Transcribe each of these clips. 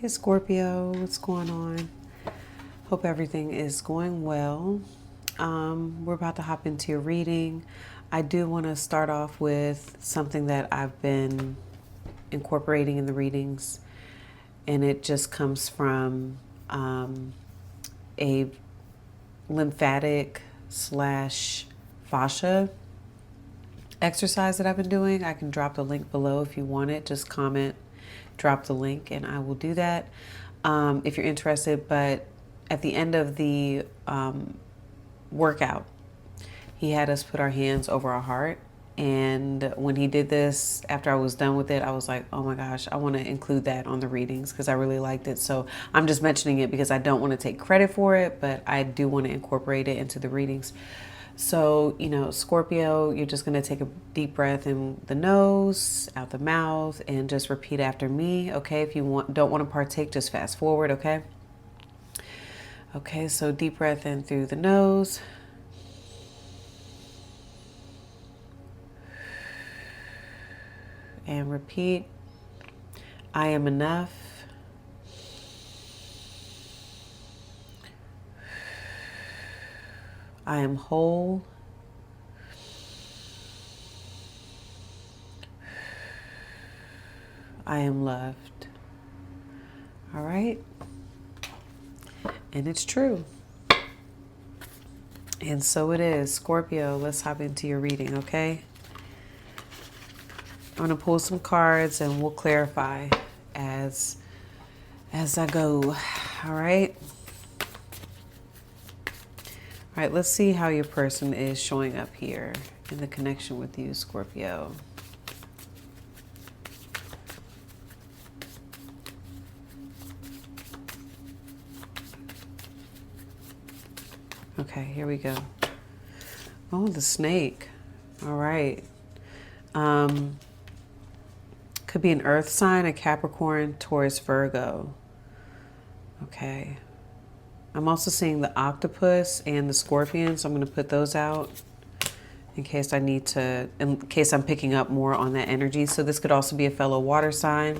Hey Scorpio, what's going on? Hope everything is going well. We're about to hop into your reading. I do want to start off with something that I've been incorporating in the readings, and it just comes from a lymphatic slash fascia exercise that I've been doing. I can drop the link below if you want it. Just comment, drop the link, and I will do that if you're interested. But at the end of the workout, he had us put our hands over our heart. And when he did this, after I was done with it, I was like, oh my gosh, I want to include that on the readings because I really liked it. So I'm just mentioning it because I don't want to take credit for it, but I do want to incorporate it into the readings. So, Scorpio, you're just going to take a deep breath in the nose, out the mouth, and just repeat after me, okay? If you don't want to partake, just fast forward, okay? Okay, so deep breath in through the nose. And repeat, I am enough. I am whole. I am loved. All right? And it's true. And so it is. Scorpio, let's hop into your reading, okay? I'm going to pull some cards and we'll clarify as I go. All right? All right, let's see how your person is showing up here in the connection with you, Scorpio. Okay, here we go. Oh, the snake. All right. Could be an earth sign, a Capricorn, Taurus, Virgo. Okay. I'm also seeing the octopus and the scorpion, so I'm going to put those out in case in case I'm picking up more on that energy. So this could also be a fellow water sign.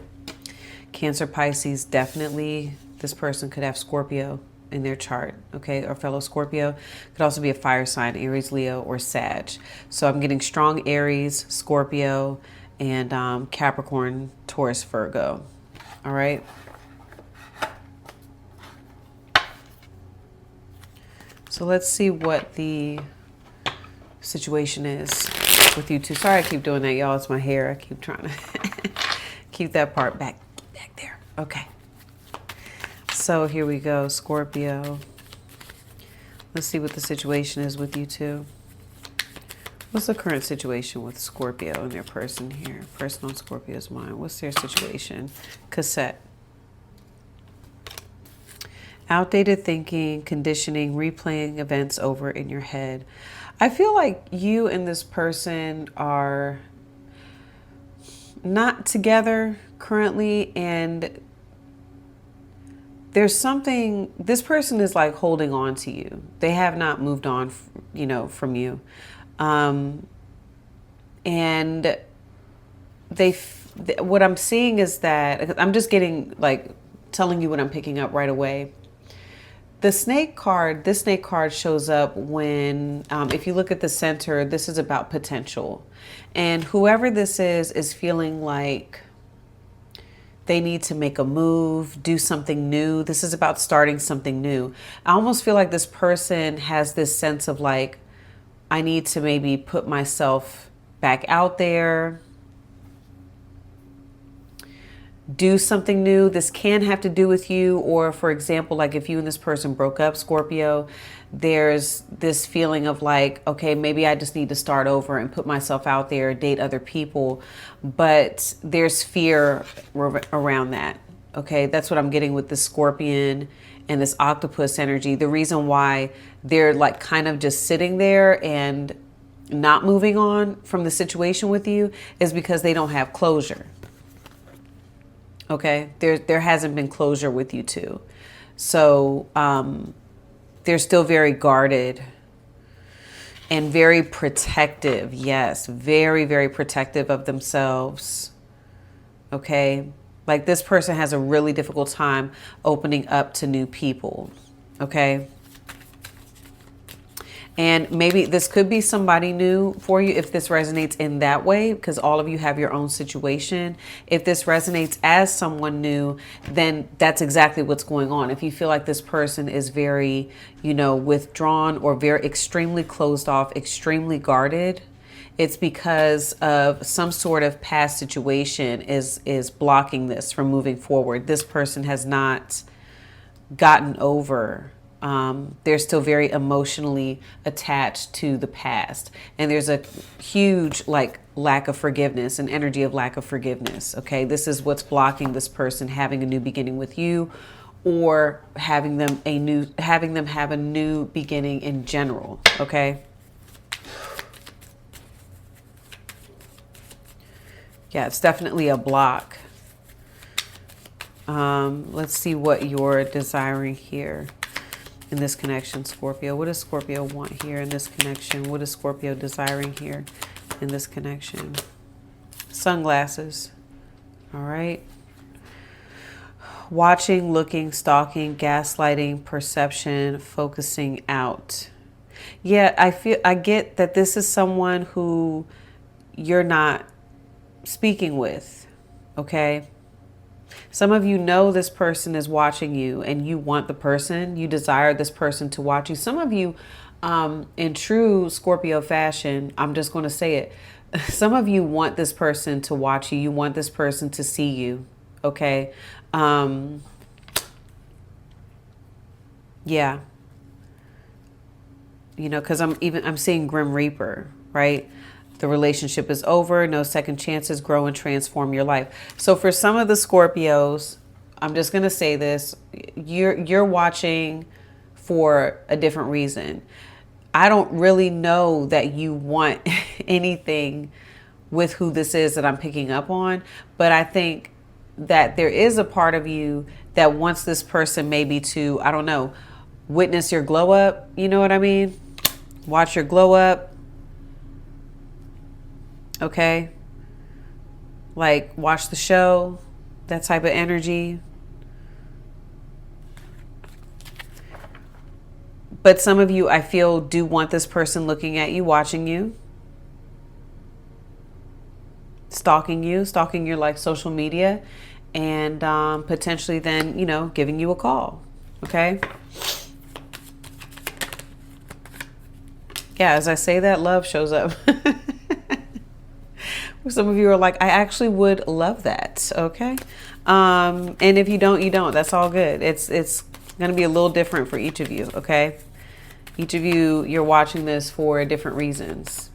Cancer, Pisces, definitely. This person could have Scorpio in their chart, okay, or fellow Scorpio. Could also be a fire sign, Aries, Leo, or Sag. So I'm getting strong Aries, Scorpio, and Capricorn, Taurus, Virgo. All right. So let's see what the situation is with you two. Sorry I keep doing that, y'all. It's my hair. I keep trying to keep that part back there. Okay. So here we go, Scorpio. Let's see what the situation is with you two. What's the current situation with Scorpio and their person here? Person on Scorpio's mind. What's their situation? Cassette. Outdated thinking, conditioning, replaying events over in your head. I feel like you and this person are not together currently, and there's something, this person is like holding on to you. They have not moved on, from you. And what I'm seeing is that, I'm just getting telling you what I'm picking up right away. This snake card shows up when, if you look at the center, this is about potential. And whoever this is feeling like they need to make a move, do something new. This is about starting something new. I almost feel like this person has this sense of like, I need to maybe put myself back out there, do something new. This can have to do with you, or for example, like if you and this person broke up, Scorpio, there's this feeling of like, okay, maybe I just need to start over and put myself out there, date other people, but there's fear around that. Okay, that's what I'm getting with the scorpion and this octopus energy. The reason why they're like kind of just sitting there and not moving on from the situation with you is because they don't have closure. Okay, there hasn't been closure with you two. So they're still very guarded and very protective. Yes, very, very protective of themselves. Okay, Like this person has a really difficult time opening up to new people. Okay. And maybe this could be somebody new for you if this resonates in that way, because all of you have your own situation. If this resonates as someone new, then that's exactly what's going on. If you feel like this person is very, you know, withdrawn or very extremely closed off, extremely guarded, it's because of some sort of past situation is blocking this from moving forward. This person has not gotten over. They're still very emotionally attached to the past. And there's a huge lack of forgiveness, an energy of lack of forgiveness. Okay. This is what's blocking this person having a new beginning with you, or having them have a new beginning in general. Okay. Yeah, it's definitely a block. Let's see what you're desiring here in this connection, Scorpio. What does Scorpio want here in this connection? What is Scorpio desiring here in this connection? Sunglasses. All right. Watching, looking, stalking, gaslighting, perception, focusing out. Yeah, I get that this is someone who you're not speaking with. Okay. Some of you know this person is watching you and you want the person, you desire this person to watch you. Some of you, in true Scorpio fashion, I'm just going to say it. Some of you want this person to watch you. You want this person to see you. Okay. Yeah. You know, because I'm seeing Grim Reaper, right? The relationship is over. No second chances. Grow and transform your life. So for some of the Scorpios, I'm just going to say this. You're watching for a different reason. I don't really know that you want anything with who this is that I'm picking up on. But I think that there is a part of you that wants this person maybe to, I don't know, witness your glow up. You know what I mean? Watch your glow up. Okay. Like watch the show, that type of energy. But some of you, I feel, do want this person looking at you, watching you, stalking your social media, and potentially then, you know, giving you a call. Okay. Yeah, as I say that, love shows up. Some of you are like, I actually would love that. Okay. And if you don't, you don't. That's all good. It's going to be a little different for each of you. Okay. Each of you, you're watching this for different reasons.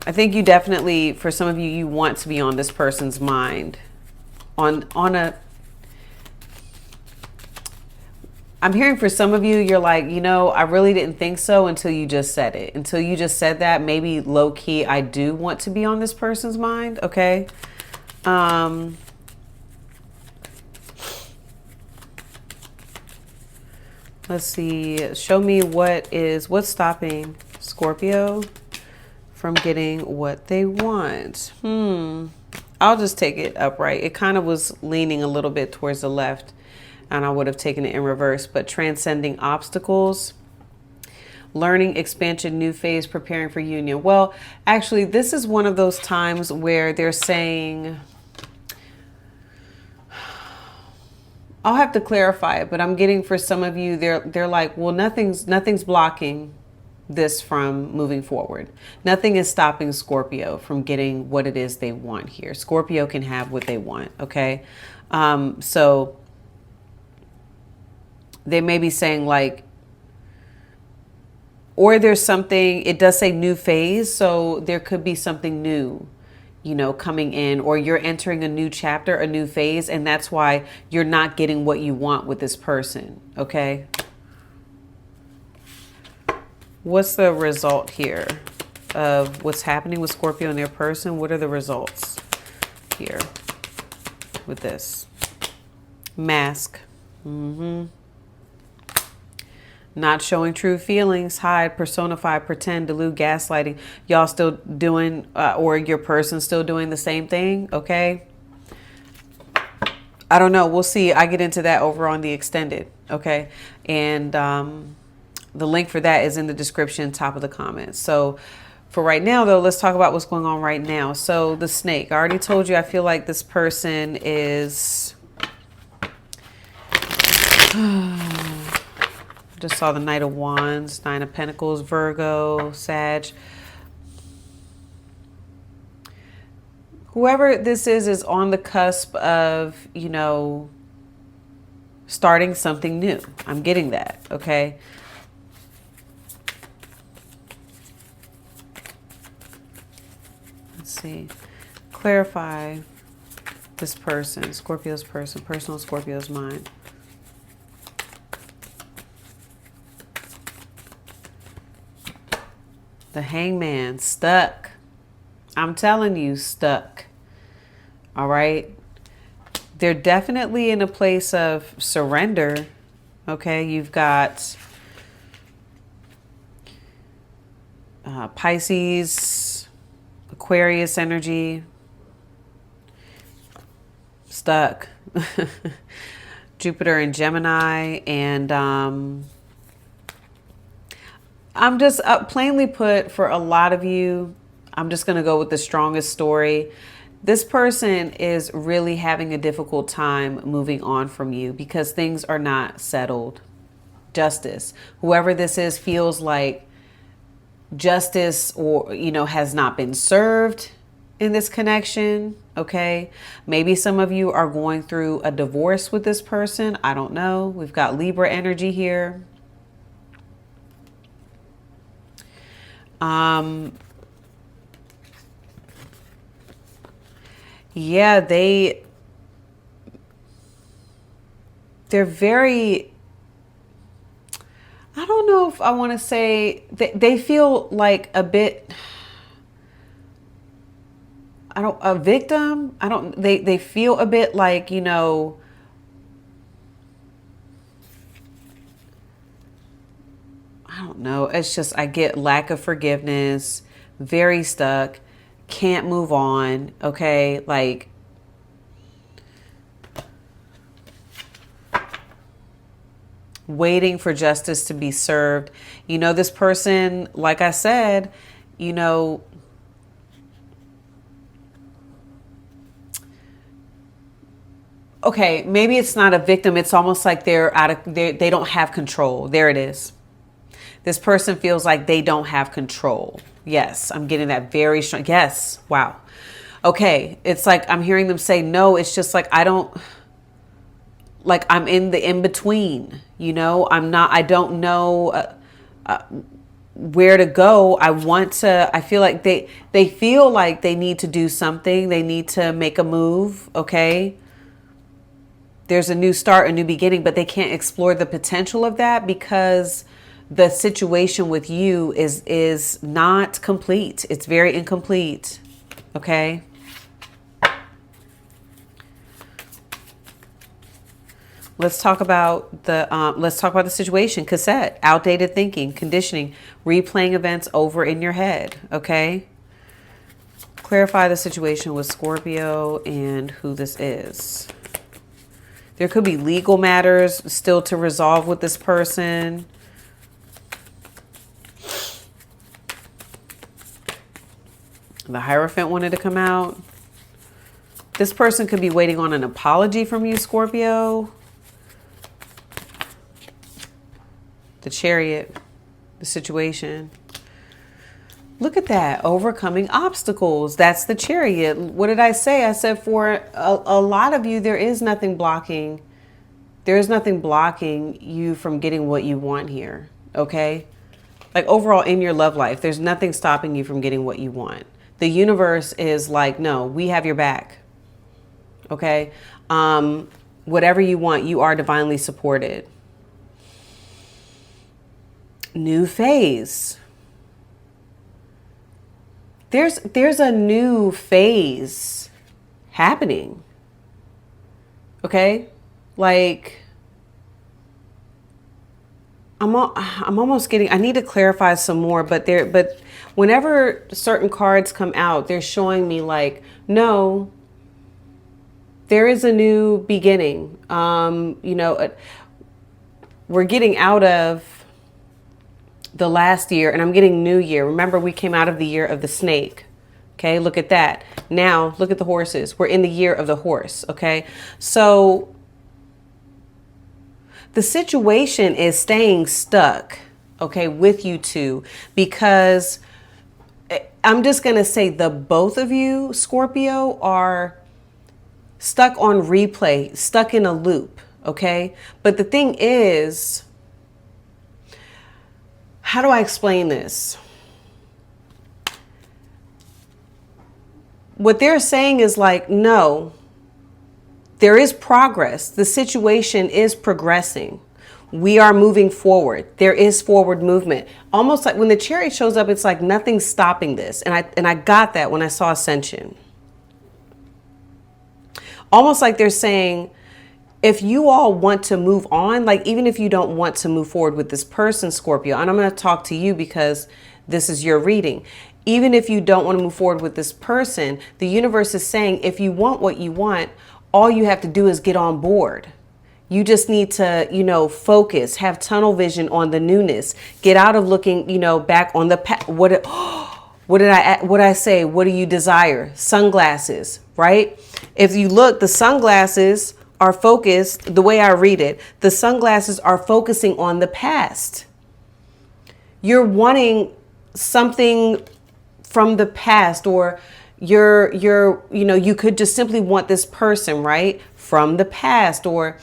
I think you definitely, for some of you, you want to be on this person's mind I'm hearing for some of you, you're like, you know, I really didn't think so until you just said it. Until you just said that, maybe low key, I do want to be on this person's mind. Okay. Let's see. Show me what's stopping Scorpio from getting what they want. I'll just take it upright. It kind of was leaning a little bit towards the left, and I would have taken it in reverse. But transcending obstacles, learning, expansion, new phase, preparing for union. Well, actually, this is one of those times where they're saying, I'll have to clarify it, but I'm getting for some of you, they're like, well, nothing's blocking this from moving forward. Nothing is stopping Scorpio from getting what it is they want here. Scorpio can have what they want. Okay. So they may be saying like, or there's something, it does say new phase. So there could be something new, you know, coming in, or you're entering a new chapter, a new phase. And that's why you're not getting what you want with this person. Okay. What's the result here of what's happening with Scorpio and their person? What are the results here with this? Mask. Not showing true feelings, hide, personify, pretend, delude, gaslighting. Y'all still doing, or your person still doing the same thing, okay? I don't know. We'll see. I get into that over on the extended. Okay. And the link for that is in the description, top of the comments. So for right now, though, let's talk about what's going on right now. So the snake, I already told you, I feel like this person is, just saw the Knight of Wands, Nine of Pentacles, Virgo, Sag. Whoever this is on the cusp of, you know, starting something new. I'm getting that, okay? Let's see. Clarify this person, Scorpio's person, personal Scorpio's mind. The Hangman, stuck. I'm telling you, stuck. All right. They're definitely in a place of surrender. Okay. You've got Pisces, Aquarius energy, stuck. Jupiter and Gemini. And I'm just plainly put, for a lot of you, I'm just going to go with the strongest story. This person is really having a difficult time moving on from you because things are not settled. Justice. Whoever this is feels like justice, or, you know, has not been served in this connection. Okay. Maybe some of you are going through a divorce with this person. I don't know. We've got Libra energy here. Yeah, they're very, I don't know if I want to say, they feel like a bit, a victim. They feel a bit like, you know, I don't know. It's just, I get lack of forgiveness, very stuck, can't move on. Okay. Like, waiting for justice to be served. You know, this person, like I said, you know, okay, maybe it's not a victim. It's almost like they don't have control. There it is. This person feels like they don't have control. Yes, I'm getting that very strong. Yes. Wow. Okay. It's like I'm hearing them say, no, it's just like, I'm in the in between, you know, I don't know where to go. I feel like they feel like they need to do something. They need to make a move. Okay. There's a new start, a new beginning, but they can't explore the potential of that because the situation with you is not complete. It's very incomplete. Okay. Let's talk about the situation. Cassette, outdated thinking, conditioning, replaying events over in your head. Okay. Clarify the situation with Scorpio and who this is. There could be legal matters still to resolve with this person. The Hierophant wanted to come out. This person could be waiting on an apology from you, Scorpio. The Chariot, the situation. Look at that, overcoming obstacles. That's the Chariot. What did I say? I said for a lot of you, there is nothing blocking. There is nothing blocking you from getting what you want here. Okay? Like overall in your love life, there's nothing stopping you from getting what you want. The universe is like, no, we have your back. Okay? Whatever you want, you are divinely supported. New phase. There's a new phase happening. Okay? Like, I'm almost getting, I need to clarify some more, but whenever certain cards come out, they're showing me like, no, there is a new beginning. You know, we're getting out of the last year and I'm getting new year. Remember, we came out of the year of the snake. Okay, look at that. Now, look at the horses. We're in the year of the horse. Okay, so the situation is staying stuck, okay, with you two, because I'm just going to say the both of you, Scorpio, are stuck on replay, stuck in a loop. Okay, but the thing is, how do I explain this? What they're saying is like, no, there is progress. The situation is progressing. We are moving forward. There is forward movement. Almost like when the chariot shows up, it's like nothing's stopping this. And I got that when I saw Ascension. Almost like they're saying, if you all want to move on, like even if you don't want to move forward with this person, Scorpio, and I'm going to talk to you because this is your reading. Even if you don't want to move forward with this person, the universe is saying, if you want what you want, all you have to do is get on board. You just need to, you know, focus, have tunnel vision on the newness, get out of looking, you know, back on the past. What did I say? What do you desire? Sunglasses, right? If you look, the sunglasses are focused, the way I read it, the sunglasses are focusing on the past. You're wanting something from the past, or you know, you could just simply want this person, right, from the past, or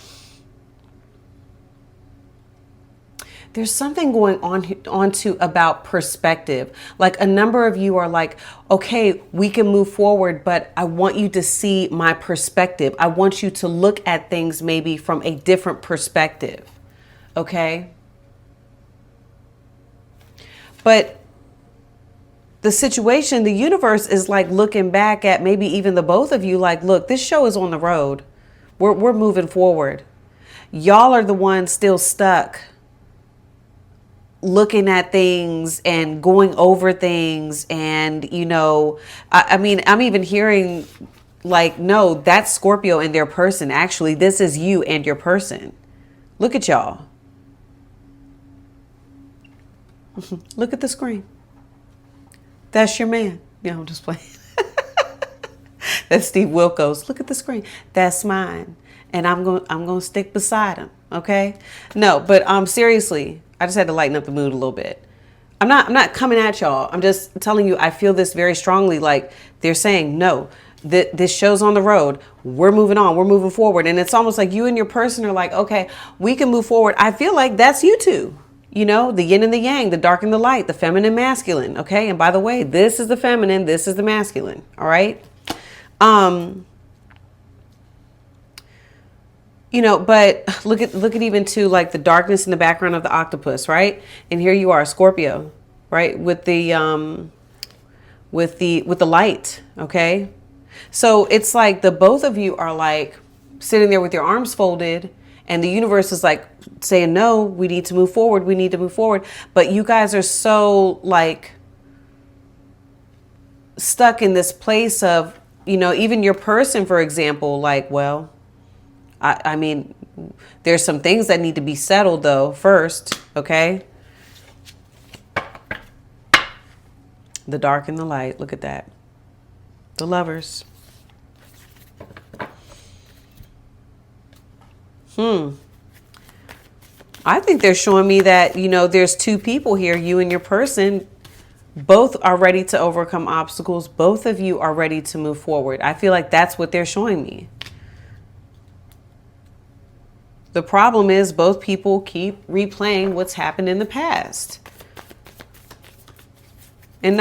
there's something going on too about perspective. Like a number of you are like, okay, we can move forward, but I want you to see my perspective. I want you to look at things maybe from a different perspective. Okay. But the situation, the universe is like looking back at maybe even the both of you like, look, this show is on the road. We're moving forward. Y'all are the ones still stuck looking at things and going over things. And, you know, I mean, I'm even hearing like, no, that's Scorpio and their person. Actually, this is you and your person. Look at y'all. Look at the screen. That's your man. Yeah, I'm just playing. That's Steve Wilkos. Look at the screen. That's mine. And I'm going to stick beside him. Okay? No, but seriously, I just had to lighten up the mood a little bit. I'm not coming at y'all. I'm just telling you, I feel this very strongly. Like they're saying, no, this show's on the road. We're moving on. We're moving forward. And it's almost like you and your person are like, okay, we can move forward. I feel like that's you two. You know, the yin and the yang, the dark and the light, the feminine, masculine. Okay. And by the way, this is the feminine. This is the masculine. All right. You know, but look at even to like the darkness in the background of the octopus. Right. And here you are, Scorpio, right. With the light. Okay. So it's like the both of you are like sitting there with your arms folded. And the universe is like saying, no, we need to move forward. We need to move forward. But you guys are so like stuck in this place of, you know, even your person, for example, like, well, I mean, there's some things that need to be settled though first. Okay. The dark and the light. Look at that. The lovers. I think they're showing me that, you know, there's two people here, you and your person, both are ready to overcome obstacles. Both of you are ready to move forward. I feel like that's what they're showing me. The problem is both people keep replaying what's happened in the past. And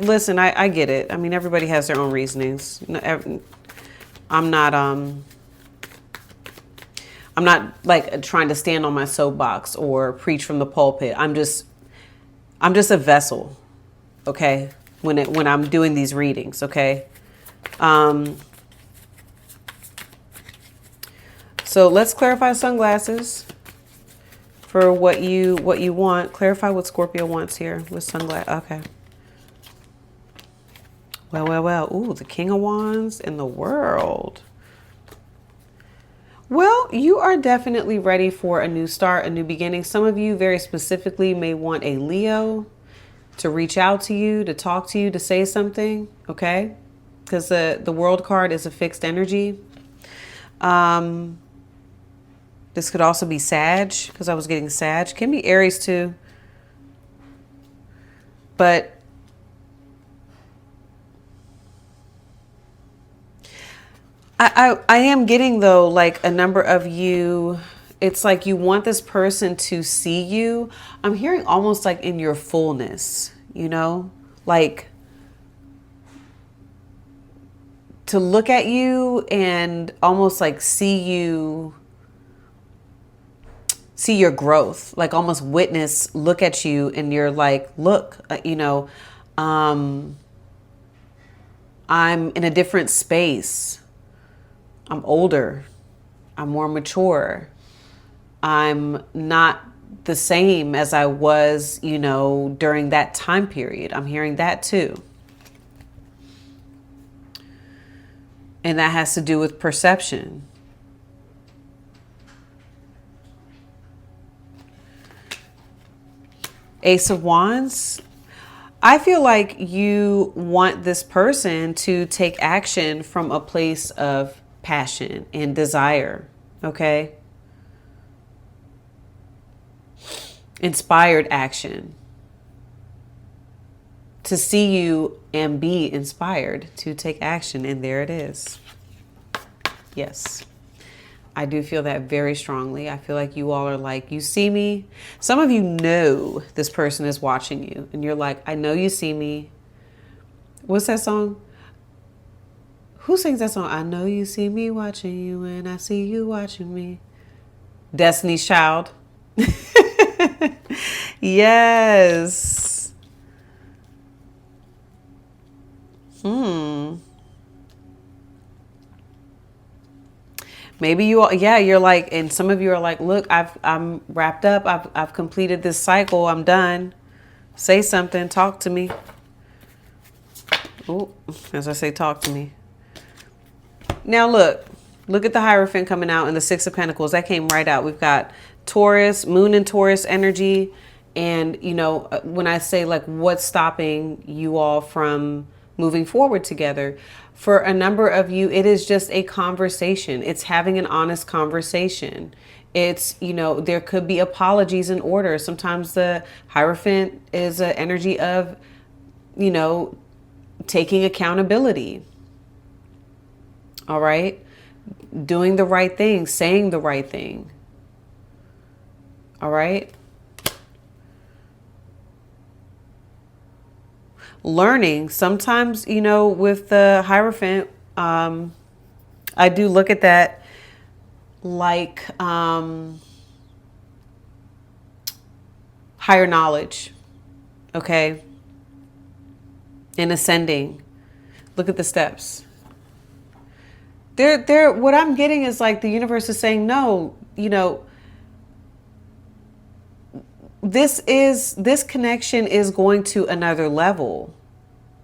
listen, I get it. I mean, everybody has their own reasonings. I'm not like trying to stand on my soapbox or preach from the pulpit. I'm just a vessel, okay? When I'm doing these readings, okay? So let's clarify sunglasses for what you want. Clarify what Scorpio wants here with sunglasses. Okay. Well. Ooh, the King of Wands and the World. Well, you are definitely ready for a new start, a new beginning. Some of you very specifically may want a Leo to reach out to you, to talk to you, to say something, okay? Because the world card is a fixed energy. This could also be Sag, because I was getting Sag. Can be Aries too. But I am getting, though, like a number of you, it's like you want this person to see you. I'm hearing almost like in your fullness, you know, like to look at you and almost like see your growth, like almost look at you and you're like, look, I'm in a different space. I'm older. I'm more mature. I'm not the same as I was, during that time period. I'm hearing that too. And that has to do with perception. Ace of Wands. I feel like you want this person to take action from a place of passion and desire, okay? Inspired action. To see you and be inspired to take action, and there it is. Yes. I do feel that very strongly. I feel like you all are like, you see me. Some of you know this person is watching you and you're like, I know you see me. What's that song? Who sings that song? I know you see me watching you and I see you watching me. Destiny's Child. Yes. Maybe you're like, and some of you are like, look, I'm wrapped up. I've completed this cycle. I'm done. Say something. Talk to me. Oh, as I say, talk to me. Now look at the Hierophant coming out in the Six of Pentacles. That came right out. We've got Taurus, Moon and Taurus energy. And, when I say like what's stopping you all from moving forward together, for a number of you, it is just a conversation. It's having an honest conversation. It's, there could be apologies in order. Sometimes the Hierophant is an energy of, taking accountability. All right. Doing the right thing, saying the right thing. All right. Learning. Sometimes, with the Hierophant, I do look at that like higher knowledge. Okay. And ascending. Look at the steps. What I'm getting is like the universe is saying, no, this connection is going to another level.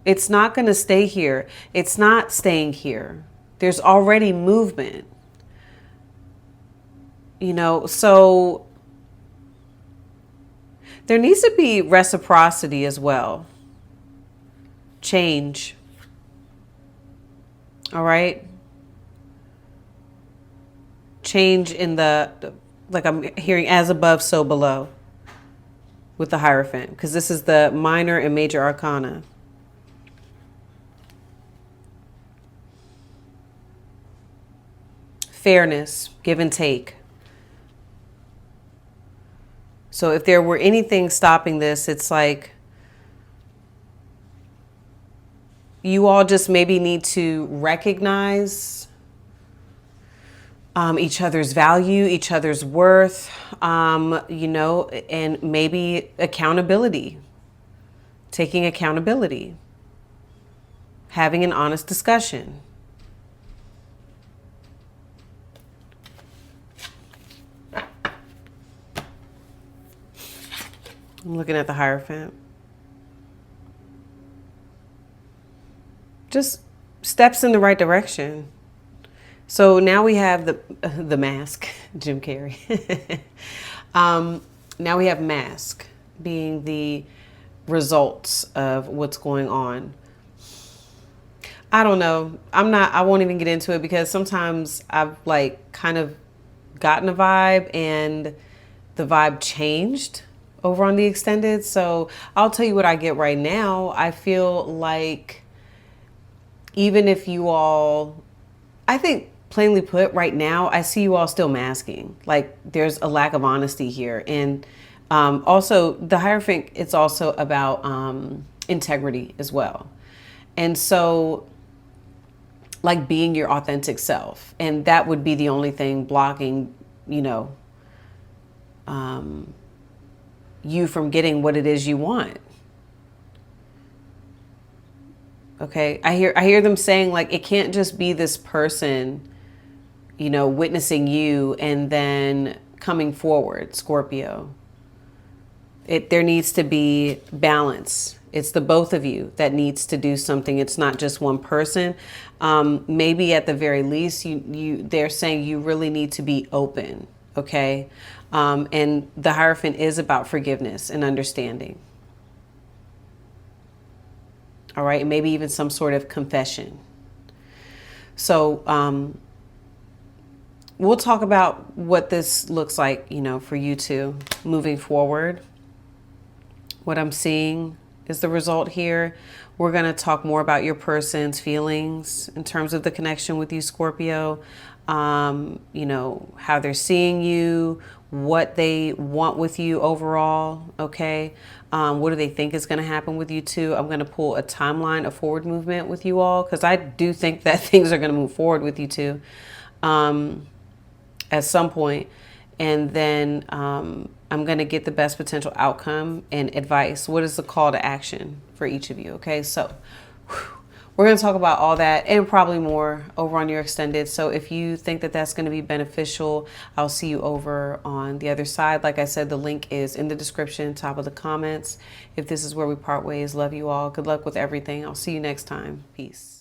It's not going to stay here. It's not staying here. There's already movement. So there needs to be reciprocity as well. Change. All right. Change in like I'm hearing as above, so below with the Hierophant, because this is the minor and major arcana. Fairness, give and take. So if there were anything stopping this, it's like you all just maybe need to recognize each other's value, each other's worth, and maybe accountability, taking accountability, having an honest discussion. I'm looking at the Hierophant. Just steps in the right direction. So now we have the mask, Jim Carrey. Now we have mask being the results of what's going on. I don't know. I won't even get into it because sometimes I've like kind of gotten a vibe and the vibe changed over on the extended. So I'll tell you what I get right now. I feel like even if you all, I think plainly put, right now, I see you all still masking. Like there's a lack of honesty here. And also the Hierophant, it's also about integrity as well. And so like being your authentic self. And that would be the only thing blocking, you know, you from getting what it is you want. Okay. I hear them saying like, it can't just be this person, you know, witnessing you and then coming forward, Scorpio. There needs to be balance. It's the both of you that needs to do something. It's not just one person. Maybe at the very least, they're saying you really need to be open. Okay. And the Hierophant is about forgiveness and understanding. All right. And maybe even some sort of confession. So, we'll talk about what this looks like, you know, for you two moving forward. What I'm seeing is the result here. We're going to talk more about your person's feelings in terms of the connection with you, Scorpio. You know, how they're seeing you, what they want with you overall. Okay. What do they think is going to happen with you too? I'm going to pull a timeline of forward movement with you all, because I do think that things are going to move forward with you too. At some point. And then I'm going to get the best potential outcome and advice. What is the call to action for each of you? Okay, so we're going to talk about all that and probably more over on your extended. So if you think that that's going to be beneficial, I'll see you over on the other side. Like I said, the link is in the description, top of the comments. If this is where we part ways, love you all. Good luck with everything. I'll see you next time. Peace.